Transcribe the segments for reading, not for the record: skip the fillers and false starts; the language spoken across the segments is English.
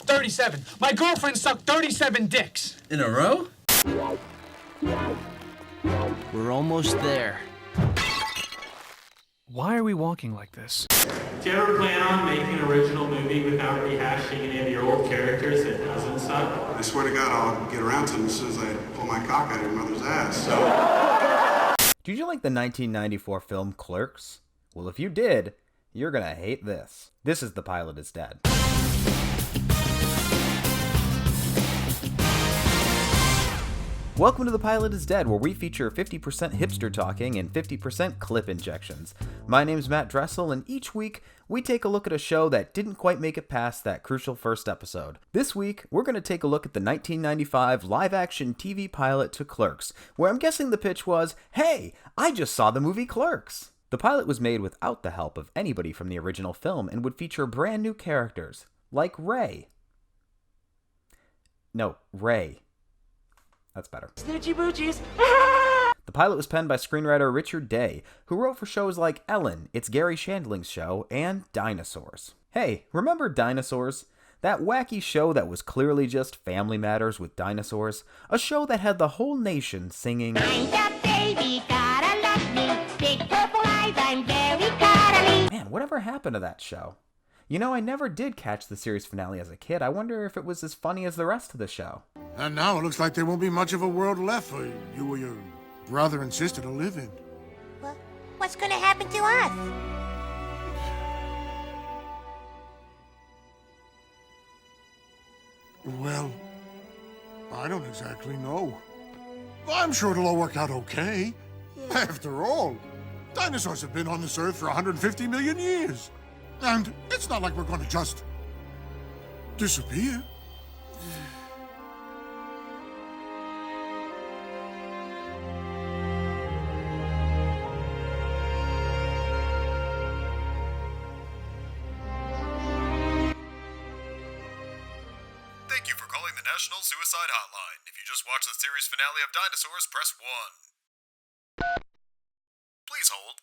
37. My girlfriend sucked 37 dicks. In a row? We're almost there. Why are we walking like this? Do you ever plan on making an original movie without rehashing any of your old characters that doesn't suck? I swear to God, I'll get around to them as soon as I pull my cock out of your mother's ass. Did you like the 1994 film Clerks? Well, if you did, you're gonna hate this. This is The Pilot is Dead. Welcome to The Pilot is Dead, where we feature 50% hipster talking and 50% clip injections. My name's Matt Dressel, and each week we take a look at a show that didn't quite make it past that crucial first episode. This week, we're going to take a look at the 1995 live-action TV pilot to Clerks, where I'm guessing the pitch was, hey, I just saw the movie Clerks. The pilot was made without the help of anybody from the original film and would feature brand new characters, like Ray. No, Ray. That's better. Snoochie boochies! The pilot was penned by screenwriter Richard Day, who wrote for shows like Ellen, It's Gary Shandling's Show, and Dinosaurs. Hey, remember Dinosaurs? That wacky show that was clearly just Family Matters with dinosaurs? A show that had the whole nation singing, I'm the baby, gotta love me, big purple eyes, I'm very cuddly. Man, whatever happened to that show? You know, I never did catch the series finale as a kid. I wonder if it was as funny as the rest of the show. And now it looks like there won't be much of a world left for you or your brother and sister to live in. Well, what's gonna happen to us? Well, I don't exactly know. I'm sure it'll all work out okay. Yeah. After all, dinosaurs have been on this earth for 150 million years. And it's not like we're gonna just disappear. Thank you for calling the National Suicide Hotline. If you just watched the series finale of Dinosaurs, press 1. Please hold.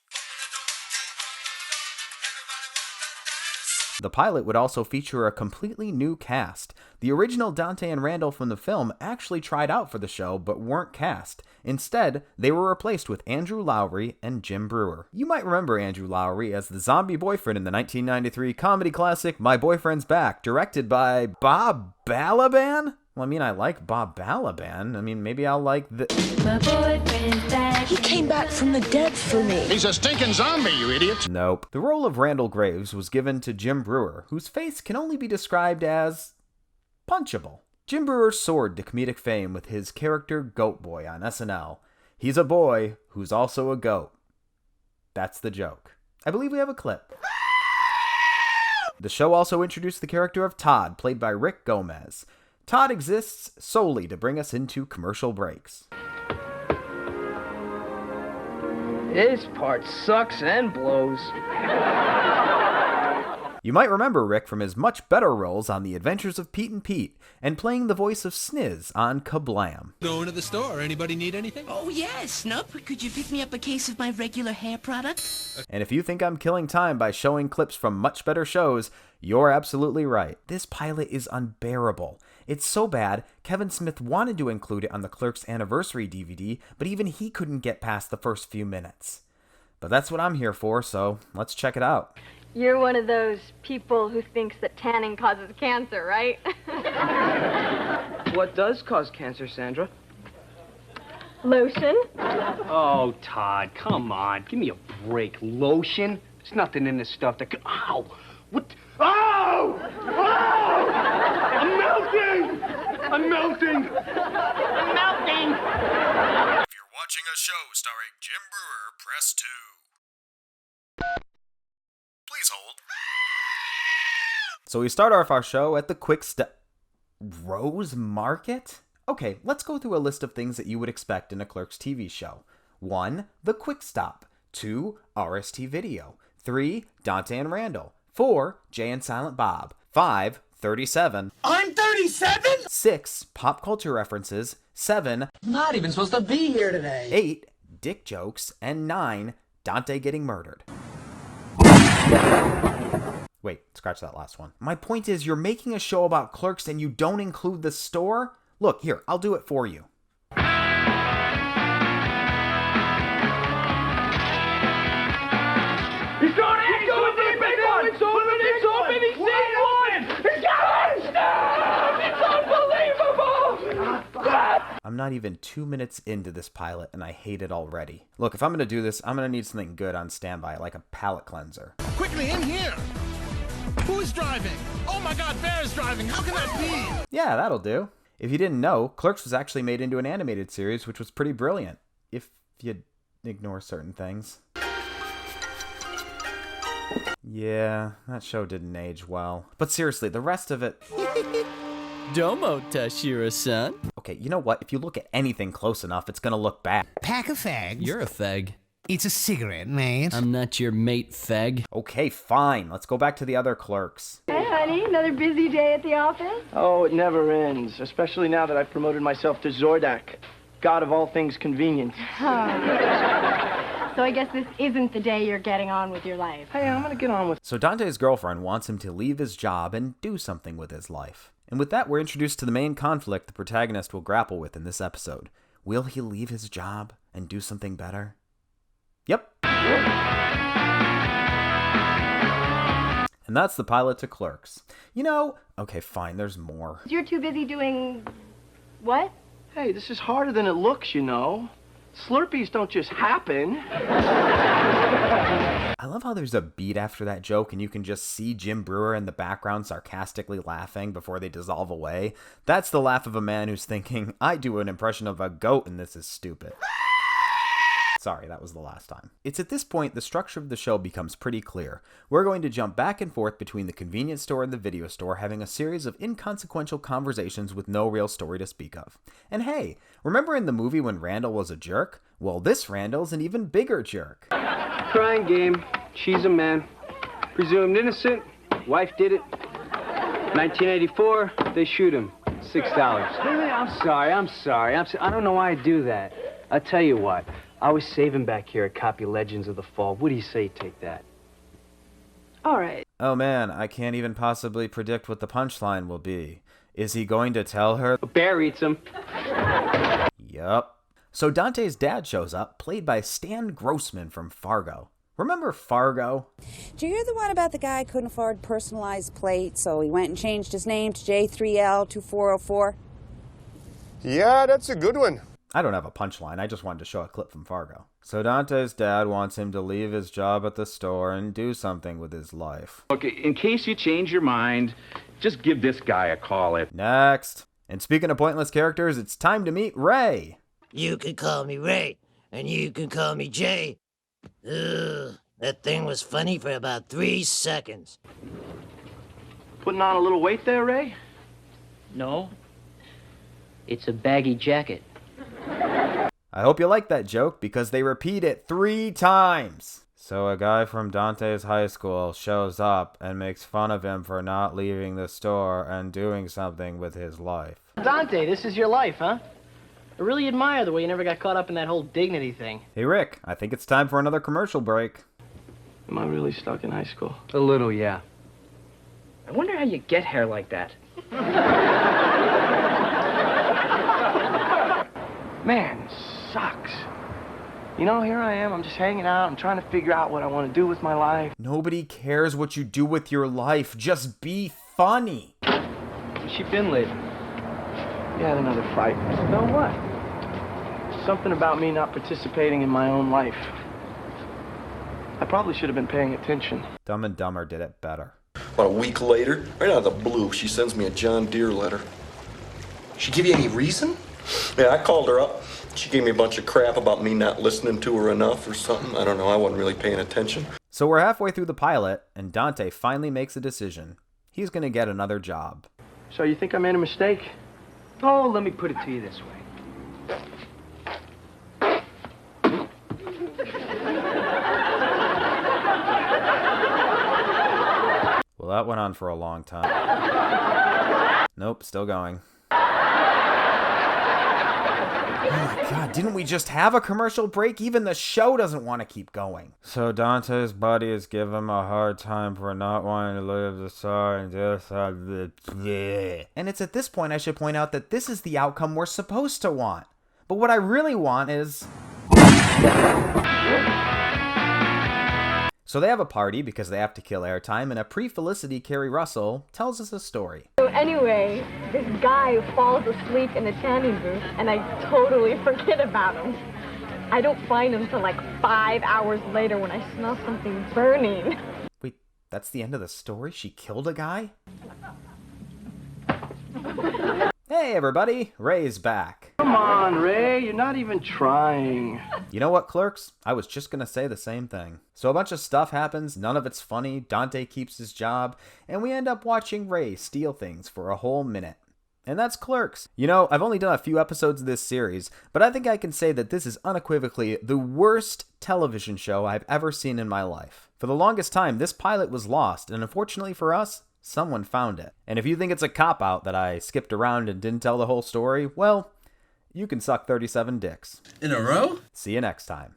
The pilot would also feature a completely new cast. The original Dante and Randall from the film actually tried out for the show but weren't cast. Instead, they were replaced with Andrew Lowry and Jim Brewer. You might remember Andrew Lowry as the zombie boyfriend in the 1993 comedy classic My Boyfriend's Back, directed by Bob Balaban? Well, I mean, I like Bob Balaban. I mean, maybe I'll like the... My boyfriend's back. He came back from the dead for me. He's a stinking zombie, you idiot. Nope. The role of Randall Graves was given to Jim Brewer, whose face can only be described as punchable. Jim Brewer soared to comedic fame with his character Goat Boy on SNL. He's a boy who's also a goat. That's the joke. I believe we have a clip. The show also introduced the character of Todd, played by Rick Gomez. Todd exists solely to bring us into commercial breaks. This part sucks and blows. You might remember Rick from his much better roles on The Adventures of Pete and Pete, and playing the voice of Sniz on Kablam. Going to the store. Anybody need anything? Oh, yes, Snoop. Could you pick me up a case of my regular hair product? And if you think I'm killing time by showing clips from much better shows, you're absolutely right. This pilot is unbearable. It's so bad, Kevin Smith wanted to include it on the Clerks Anniversary DVD, but even he couldn't get past the first few minutes. But that's what I'm here for, so let's check it out. You're one of those people who thinks that tanning causes cancer, right? What does cause cancer, Sandra? Lotion? Oh, Todd, come on. Give me a break. Lotion? There's nothing in this stuff that could... Ow! What? Ow! Ow! I'm melting! I'm melting! I'm melting! If you're watching a show starring Jim Brewer, press 2. Please hold. So we start off our show at the Quick Step... Rose Market? Okay, let's go through a list of things that you would expect in a Clerks TV show. 1. The Quick Stop. 2. RST Video. 3. Dante and Randall. 4. Jay and Silent Bob. 5. 37. I'm 37? 6. Pop culture references. 7. Not even supposed to be here today. 8. Dick jokes. And 9. Dante getting murdered. Wait, scratch that last one. My point is, you're making a show about Clerks and you don't include the store? Look, here, I'll do it for you. He's going in! He's going for the big one! It's open! It's open! He's seen one! He's got it! It's unbelievable! I'm not even 2 minutes into this pilot and I hate it already. Look, if I'm gonna do this, I'm gonna need something good on standby, like a palate cleanser. Quickly, in here! Who's driving? Oh my god, Bear's driving! How can that be? Yeah, that'll do. If you didn't know, Clerks was actually made into an animated series, which was pretty brilliant. If you ignore certain things. Yeah, that show didn't age well. But seriously, the rest of it... Domo, Tashira-san. Okay, you know what? If you look at anything close enough, it's gonna look bad. Pack of fags. You're a fag. It's a cigarette, mate. I'm not your mate, fag. Okay, fine. Let's go back to the other Clerks. Hey, honey, another busy day at the office? Oh, it never ends, especially now that I've promoted myself to Zordak, god of all things convenient. So I guess this isn't the day you're getting on with your life. Hey, I'm gonna get on with... So Dante's girlfriend wants him to leave his job and do something with his life. And with that, we're introduced to the main conflict the protagonist will grapple with in this episode. Will he leave his job and do something better? Yep. And that's the pilot to Clerks. You know, okay, fine, there's more. You're too busy doing... what? Hey, this is harder than it looks, you know. Slurpees don't just happen. I love how there's a beat after that joke and you can just see Jim Brewer in the background sarcastically laughing before they dissolve away. That's the laugh of a man who's thinking, I do an impression of a goat and this is stupid. Sorry, that was the last time. It's at this point the structure of the show becomes pretty clear. We're going to jump back and forth between the convenience store and the video store, having a series of inconsequential conversations with no real story to speak of. And hey, remember in the movie when Randall was a jerk? Well, this Randall's an even bigger jerk. Crying game. She's a man. Presumed innocent. Wife did it. 1984, they shoot him. $6. Really? I'm sorry. I don't know why I do that. I'll tell you what. I was saving back here a copy of Legends of the Fall. What do you say you take that? All right. Oh man, I can't even possibly predict what the punchline will be. Is he going to tell her? A bear eats him. Yup. So Dante's dad shows up, played by Stan Grossman from Fargo. Remember Fargo? Did you hear the one about the guy couldn't afford personalized plates, so he went and changed his name to J3L2404? Yeah, that's a good one. I don't have a punchline, I just wanted to show a clip from Fargo. So Dante's dad wants him to leave his job at the store and do something with his life. Okay, in case you change your mind, just give this guy a call at... Next. And speaking of pointless characters, it's time to meet Ray. You can call me Ray, and you can call me Jay. Ugh, that thing was funny for about 3 seconds. Putting on a little weight there, Ray? No. It's a baggy jacket. I hope you like that joke because they repeat it 3 times. So a guy from Dante's high school shows up and makes fun of him for not leaving the store and doing something with his life. Dante, this is your life, huh? I really admire the way you never got caught up in that whole dignity thing. Hey Rick, I think it's time for another commercial break. Am I really stuck in high school? A little, yeah. I wonder how you get hair like that. Man, sucks. You know, here I am, I'm just hanging out, I'm trying to figure out what I want to do with my life. Nobody cares what you do with your life, just be funny. What's she been lately? You had another fight. No, what? Something about me not participating in my own life. I probably should have been paying attention. Dumb and Dumber did it better. About a week later, right out of the blue, she sends me a John Deere letter. She give you any reason? Yeah, I called her up. She gave me a bunch of crap about me not listening to her enough or something. I don't know, I wasn't really paying attention. So we're halfway through the pilot, and Dante finally makes a decision. He's gonna get another job. So you think I made a mistake? Oh, let me put it to you this way. Well, that went on for a long time. Nope, still going. my god, didn't we just have a commercial break? Even the show doesn't want to keep going. So Dante's buddy is giving him a hard time for not wanting to live the star and just and it's at this point I should point out that this is the outcome we're supposed to want. But what I really want is... So they have a party because they have to kill airtime, and a pre-Felicity Carrie Russell tells us a story. So anyway, this guy falls asleep in the tanning booth, and I totally forget about him. I don't find him till like 5 hours later when I smell something burning. Wait, that's the end of the story? She killed a guy? Hey everybody, Ray's back. Come on, Ray, you're not even trying. You know what, Clerks? I was just gonna say the same thing. So a bunch of stuff happens, none of it's funny, Dante keeps his job, and we end up watching Ray steal things for a whole minute. And that's Clerks. You know, I've only done a few episodes of this series, but I think I can say that this is unequivocally the worst television show I've ever seen in my life. For the longest time, this pilot was lost, and unfortunately for us, someone found it. And if you think it's a cop-out that I skipped around and didn't tell the whole story, well, you can suck 37 dicks. In a row? See you next time.